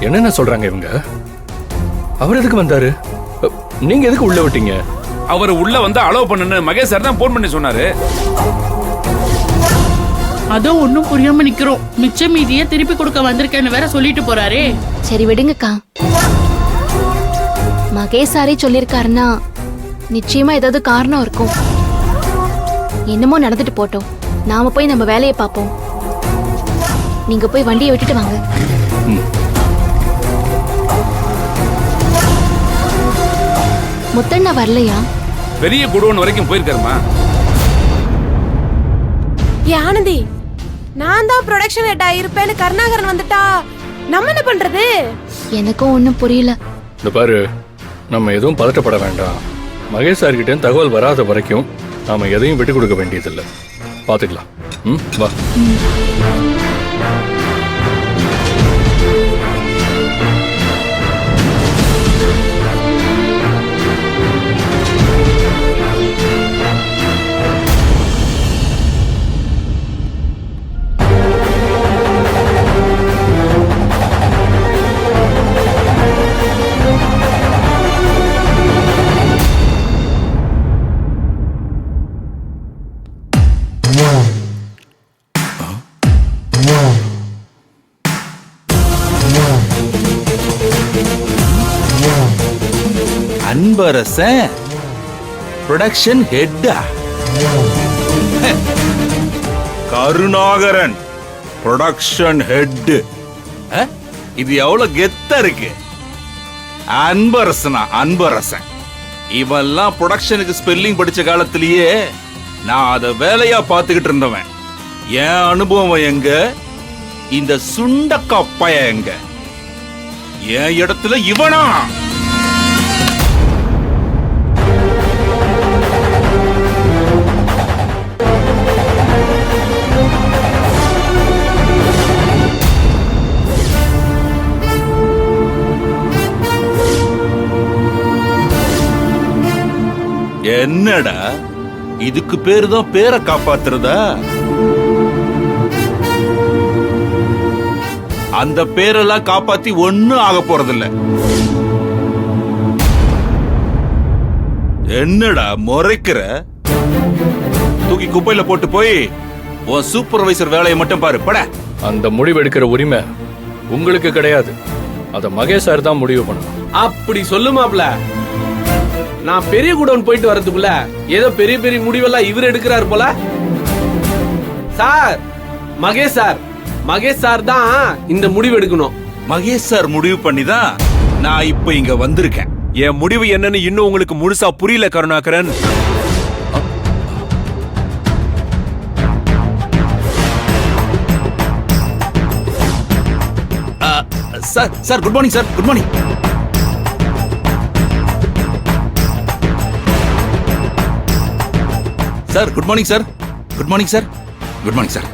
என்னென்ன சொல்றாங்க இவங்க? அவர் எதுக்கு வந்தாரு? நீங்க எதுக்கு உள்ள விட்டீங்க? அவர் உள்ள வந்து அலோவ் பண்ணுன்னு மகேஷ் சார் தான் போன் பண்ணி சொன்னாரு. அதோ ஒன்னும் புரியாம நிக்கிறோம். மிச்ச மீதிய திருப்பி கொடுக்க வந்திருக்கேன்னு வேற சொல்லிட்டு போறாரே. சரி விடுங்கக்கா. மகேஷ் சாரே சொல்லிருக்காருன்னா நிச்சயமா ஏதாவது காரணம் இருக்கும். என்னமோ நடந்துட்டு போட்டோம். நாம போய் நம்ம வேலையை பார்ப்போம். நீங்க போய் வண்டியை விட்டுட்டு வாங்க. முத்தண்ணா வரலையா? பெரிய குடோன் வரைக்கும் போயிருக்காருமா. ஆனந்தி, நான் தான் ப்ரொடக்ஷன் ஹெட்டா இருப்பேன்னு கருணாகரன் வந்துட்டா நம்ம என்ன பண்றது? எனக்கும் ஒன்னும் புரியல. இந்த பாரு, நம்ம எதுவும் பதட்டப்பட வேண்டாம். மகேஷ் சார்கிட்ட தகவல் வராத வரைக்கும் நாம எதையும் விட்டு கொடுக்க வேண்டியதில்லை. பாத்துக்கலாம். வா. அன்பரசன் ப்ரொடக்ஷன் ஹெட்டா? Karunakaran production head. இது எவ்வளவு கெத்தா இருக்கு. அன்பரசனா? அன்பரசன் இவெல்லாம் ப்ரொடக்ஷனுக்கு ஸ்பெல்லிங் படிச்ச காலத்திலேயே நான் அத வேலையா பார்த்துக்கிட்டு இருந்தவன். என் அனுபவம் எங்க, இந்த சுண்டக்கா பைய எங்க? என் இடத்துல இவனா? என்னடா இதுக்கு பேரு தான் பேரை காப்பாத்துறதா? அந்த பேரெல்லாம் காப்பாத்தி ஒண்ணும் ஆக போறதில்ல. என்னடா முறைக்கிற? தூக்கி குப்பையில போட்டு போய் உன் சூப்பர்வைசர் வேலையை மட்டும் பாரு. பட. அந்த முடிவு எடுக்கிற உரிமை உங்களுக்கு கிடையாது. அத மகேஷ் சார் தான் முடிவு பண்ணணும். அப்படி சொல்லுமாப்ல. நான் பெரிய குடோன் போயிட்டு வரதுக்குள்ள ஏதோ பெரிய பெரிய முடிவெல்லாம் இவர் எடுக்கிறார் போல. சார், மகேஷ் சார் தான் இந்த முடிவு எடுக்கணும். மகேஷ் சார் முடிவு பண்ணிதான் நான் இப்ப இங்க வந்திருக்கேன். என் முடிவு என்னன்னு இன்னும் உங்களுக்கு முழுசா புரியல Karunakaran. Sir sir good morning sir. Good morning sir. Good morning sir. Good morning sir. Good morning sir.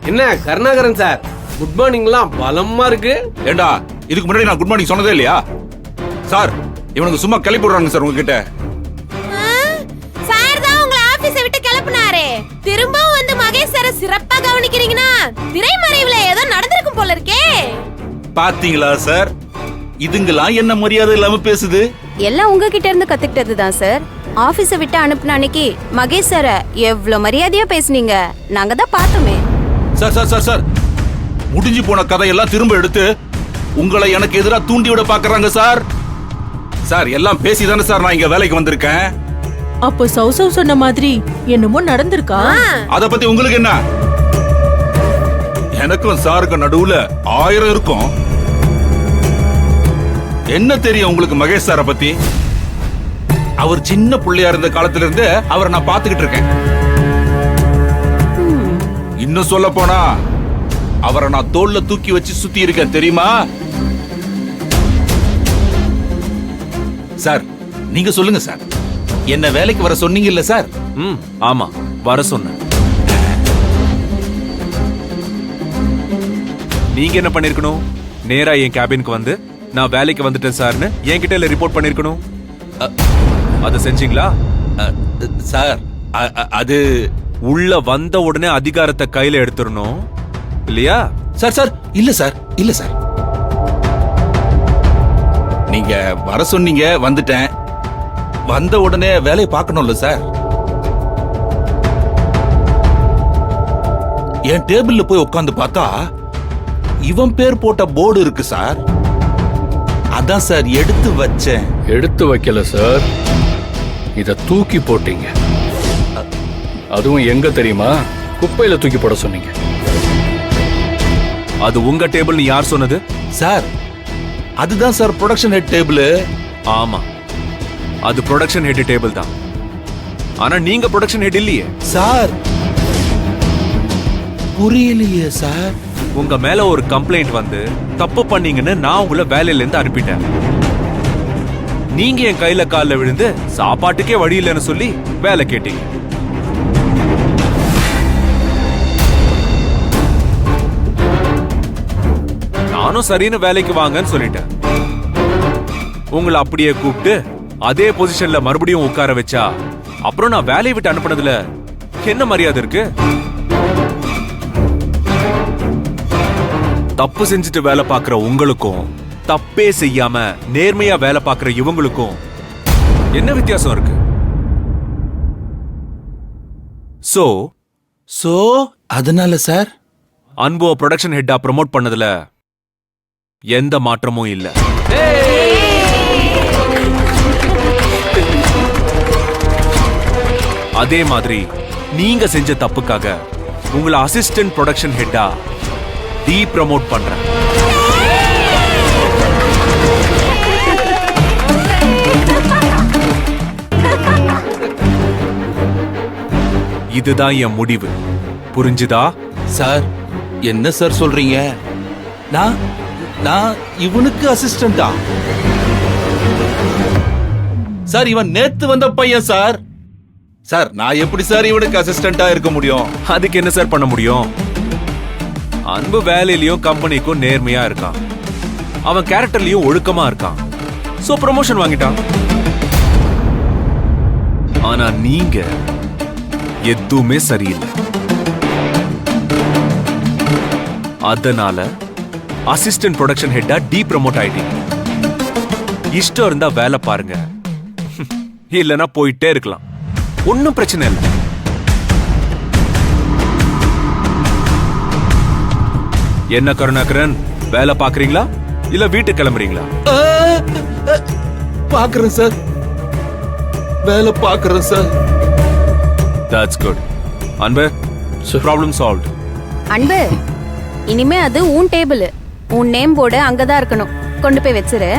என்ன கருணாகரன் சார், குட் மார்னிங்லாம் பலமா இருக்கு. ஏண்டா இதுக்கு முன்னாடி நான் குட் மார்னிங் சொன்னதே இல்லையா? சார் இவனுக்கு சும்மா கிளப்பி விடுறாங்க சார் உங்ககிட்ட. சார் தான் உங்களை ஆபீஸை விட்டு கிளப்புனாரே. திரும்பவும் வந்து மகேஷ் சார சிறப்பா கவனிக்கிறீங்கன்னா திரைமறைவுல ஏதோ நடந்திருக்கும் போல இருக்கே. பாத்தீங்களா சார், இதுங்கெல்லாம் என்ன மரியாதை இல்லாம பேசுது. எல்லாம் உங்ககிட்ட இருந்து கத்துக்கிட்டது தான் சார். ஆபீஸ விட்டு அனுப்புன அன்னைக்கு மகேஷ் சார எவ்வளவு மரியாதையா பேசுனீங்க, நாங்க தான் பார்த்தோமே. சார் சார் சார் சார் முடிஞ்சு போன கதையெல்லாம் திரும்ப எடுத்து உங்களை எனக்கு எதிராக தூண்டி விட பாக்குறாங்க சார். சார் எல்லாம் பேசிதானே சார் நான் இங்க வேலைக்கு வந்திருக்கேன். அப்போ சௌசவ் சொன்ன மாதிரி என்னமோ நடந்திருக்கா? அத பத்தி உங்களுக்கு என்ன? எனக்கும் சாருக்கு நடுவுல 1000 இருக்கும். என்ன தெரியும் உங்களுக்கு மகேஷ் சார பத்தி? அவர் சின்ன புள்ளையா இருந்த காலத்துல இருந்து அவரை நான் பாத்துக்கிட்டு இருக்கேன். இன்னும் சொல்ல போனா அவரை நான் தோல்ல தூக்கி வச்சு சுத்தி இருக்கேன் தெரியுமா? சார் நீங்க சொல்லுங்க சார், என்ன வேலைக்கு வர சொன்னீங்கல்ல சார்? ஆமா வர சொன்னேன். நீங்க என்ன பண்ணிருக்கணும்? நேரா என் கேபினுக்கு வந்து நான் வேலைக்கு வந்துட்டேன் சார்னு என்கிட்ட ரிப்போர்ட் பண்ணிருக்கணும். அத செஞ்சீங்களா? சார் அது உள்ள வந்த உடனே அதிகாரத்தை கையில எடுத்துறணும் இல்லையா? சார் சார் இல்ல சார், இல்ல சார். நீங்க வர சொன்னீங்க, வந்துட்டேன். வந்த உடனே வேலையை பார்க்கணும்ல சார். என் டேபிள்ல போய் உட்காந்து பார்த்தா இவன் பேர் போட்ட போர்டு இருக்கு சார். அதான் சார் எடுத்து வச்சேன். எடுத்து வைக்கல சார், இத தூக்கி போட்டீங்க. அதுவும் எங்க தெரியுமா? குப்பையில தூக்கி போட சொன்னீங்க. அது உங்க டேபிள் யார் சொன்னது? சார் அதுதான் சார் ப்ரொடக்ஷன் ஹெட் டேபிள். ஆமா, அது ப்ரொடக்ஷன் ஹெட் டேபிள் தான். ஆனா நீங்க ப்ரொடக்ஷன் ஹெட் இல்லையே சார். புரியலையே சார். உங்க மேல ஒரு கம்ப்ளைண்ட் வந்து தப்பு பண்ணீங்கன்னு நான் உங்களை வேலையில இருந்து அனுப்பிட்டேன். நீங்க என் கையில கால்ல விழுந்து சாப்பாட்டுக்கே வழி இல்லைன்னு சொல்லி வேலை கேட்டீங்க. நானும் சரின்னு வேலைக்கு வாங்கன்னு சொல்லிட்டேன். உங்களை அப்படியே கூப்பிட்டு அதே பொசிஷன்ல மறுபடியும் உட்கார வச்சா அப்புறம் நான் வேலையை விட்டு அனுப்புனதுல என்ன மரியாதை இருக்கு? தப்பு செஞ்சுட்டு வேலை பார்க்கிற உங்களுக்கும் தப்பே செய்யாம நேர்மையா வேலை பார்க்கிற இவங்களுக்கும் என்ன வித்தியாசம் இருக்கு? சோ அதனால சார் அன்புவ ப்ரொடக்ஷன் ஹெட்டா ப்ரமோட் பண்ணதுல எந்த மாற்றமும் இல்ல. அதே மாதிரி நீங்க செஞ்ச தப்புக்காக உங்களை அசிஸ்டன்ட் ப்ரொடக்ஷன் ஹெட்டா டி ப்ரமோட் பண்றேன். இதுதான் என் முடிவு. புரிஞ்சுதா? சார் என்ன சார் சொல்றீங்க? நான் இவனுக்கு அசிஸ்டண்டா? சார் இவன் நேத்து வந்த பையன் சார். சார் நான் எப்படி சார் இவனுக்கு அசிஸ்டண்டா இருக்க முடியும்? அதுக்கு என்ன சார் பண்ண முடியும்? அன்பு வேலையிலயும் கம்பெனிக்கும் நேர்மையா இருக்கான். அவன் கேரக்டர்லயும் ஒழுக்கமா இருக்கான். சோ ப்ரமோஷன் வாங்கிட்டான். ஆனா நீங்க எதுவுமே சரியில்லை. அதனால அசிஸ்டன்ட் ப்ரொடக்ஷன் ஹெட்டா டி ப்ரமோட் ஆயிட்டீங்க. இஷ்டம் இருந்தா வேலை பாருங்க, இல்லனா போயிட்டே இருக்கலாம். ஒன்னும் பிரச்சனை இல்லை. என்ன கருணாகரன், வேலை பாக்குறீங்களா இல்ல வீட்டுக்கு கிளம்புறீங்களா? பாக்குறேன் சார், வேலை பாக்குறேன் சார். That's good. அன்பு, problem solved. அன்பு, இனிமே அது உன் டேபிள். உன் நேம் போர்டு அங்கதான் இருக்கணும். கொண்டு போய் வச்சிரு.